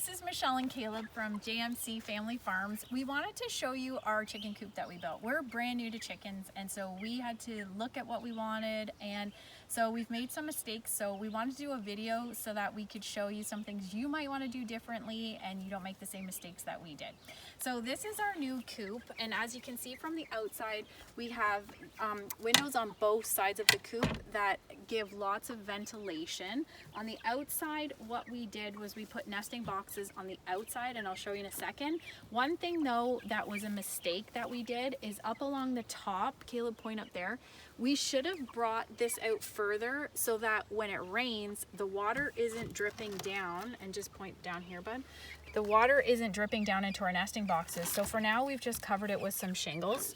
this is Michelle and Caleb from JMC Family Farms. We wanted to show you our chicken coop that we built. We're brand new to chickens, and so we had to look at what we wanted, and so we've made some mistakes. So we wanted to do a video so that we could show you some things you might want to do differently and you don't make the same mistakes that we did. So this is our new coop, and as you can see from the outside, we have windows on both sides of the coop that give lots of ventilation. On the outside, what we did was we put nesting boxes on the outside, and I'll show you in a second. One thing though that was a mistake that we did is up along the top, Caleb, point up there, we should have brought this out further so that when it rains, the water isn't dripping down, and just point down here, bud. The water isn't dripping down into our nesting boxes. So for now, we've just covered it with some shingles,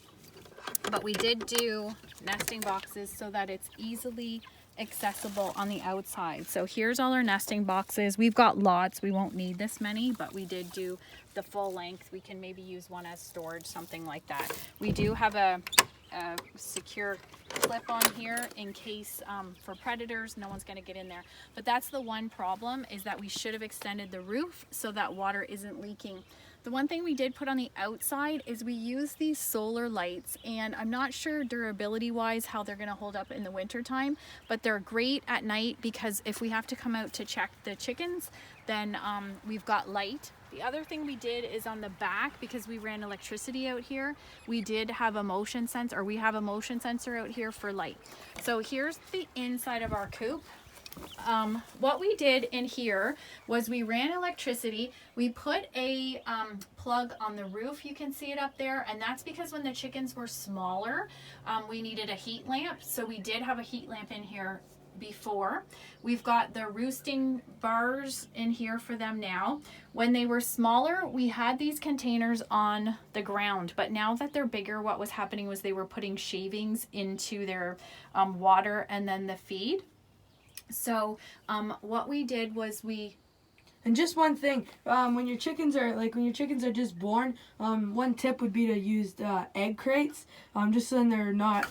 but we did do nesting boxes so that it's easily accessible on the outside. So here's all our nesting boxes. We've got lots. We won't need this many, but we did do the full length. We can maybe use one as storage, something like that. We do have a secure clip on here in case for predators, no one's going to get in there. But that's the one problem, is that we should have extended the roof so that water isn't leaking. The one thing we did put on the outside is we use these solar lights, and I'm not sure durability wise how they're going to hold up in the winter time, but they're great at night because if we have to come out to check the chickens, then we've got light. The other thing we did is on the back, because we ran electricity out here, we did have a motion sensor, or we have a motion sensor out here for light. So here's the inside of our coop. What we did in here was we ran electricity. We put a plug on the roof. You can see it up there, and that's because when the chickens were smaller, we needed a heat lamp. So we did have a heat lamp in here before. We've got the roosting bars in here for them now. When they were smaller, we had these containers on the ground, but now that they're bigger, what was happening was they were putting shavings into their water and then the feed. So what we did was and just one thing, when your chickens are just born, one tip would be to use egg crates, just so then they're not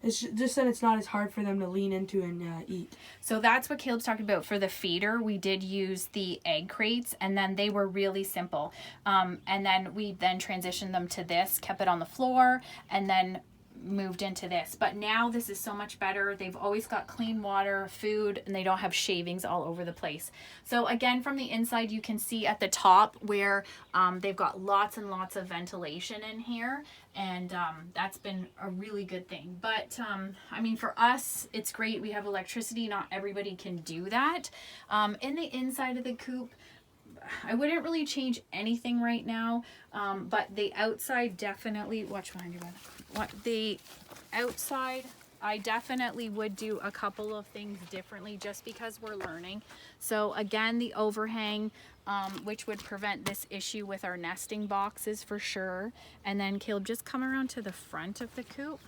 just so it's not as hard for them to lean into and eat. So that's what Caleb's talking about. For the feeder, we did use the egg crates, and then they were really simple. And then we transitioned them to this, kept it on the floor, and then moved into this. But now this is so much better. They've always got clean water, food, and they don't have shavings all over the place. So again, from the inside, you can see at the top where they've got lots and lots of ventilation in here, and that's been a really good thing. But I mean, for us, it's great. We have electricity. Not everybody can do that. In the inside of the coop, I wouldn't really change anything right now, but the outside definitely, watch behind you, bud. The outside, I definitely would do a couple of things differently just because we're learning. So again, the overhang, which would prevent this issue with our nesting boxes for sure. And then Caleb, just come around to the front of the coop.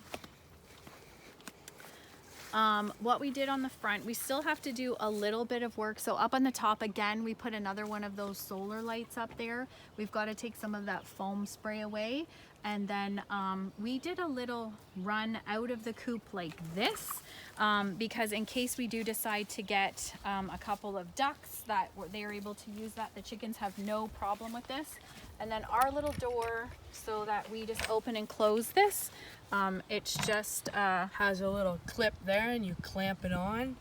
What we did on the front, we still have to do a little bit of work. So up on the top, again, we put another one of those solar lights up there. We've got to take some of that foam spray away. And then we did a little run out of the coop like this, because in case we do decide to get a couple of ducks that they are able to use that, the chickens have no problem with this. And then our little door, so that we just open and close this. It's just has a little clip there, and you clamp it on.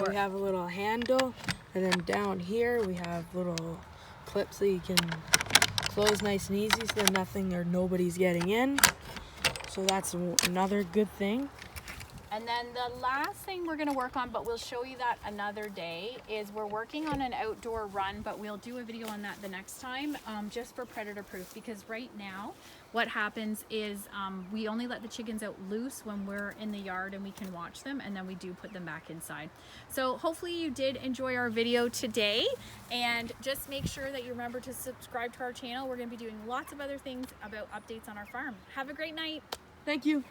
We have a little handle, and then down here we have little clips so you can close nice and easy, so that nothing or nobody's getting in. So that's another good thing. And then the last thing we're going to work on, but we'll show you that another day, is we're working on an outdoor run, but we'll do a video on that the next time, just for predator proof. Because right now what happens is we only let the chickens out loose when we're in the yard and we can watch them, and then we do put them back inside. So hopefully you did enjoy our video today, and just make sure that you remember to subscribe to our channel. We're going to be doing lots of other things about updates on our farm. Have a great night. Thank you.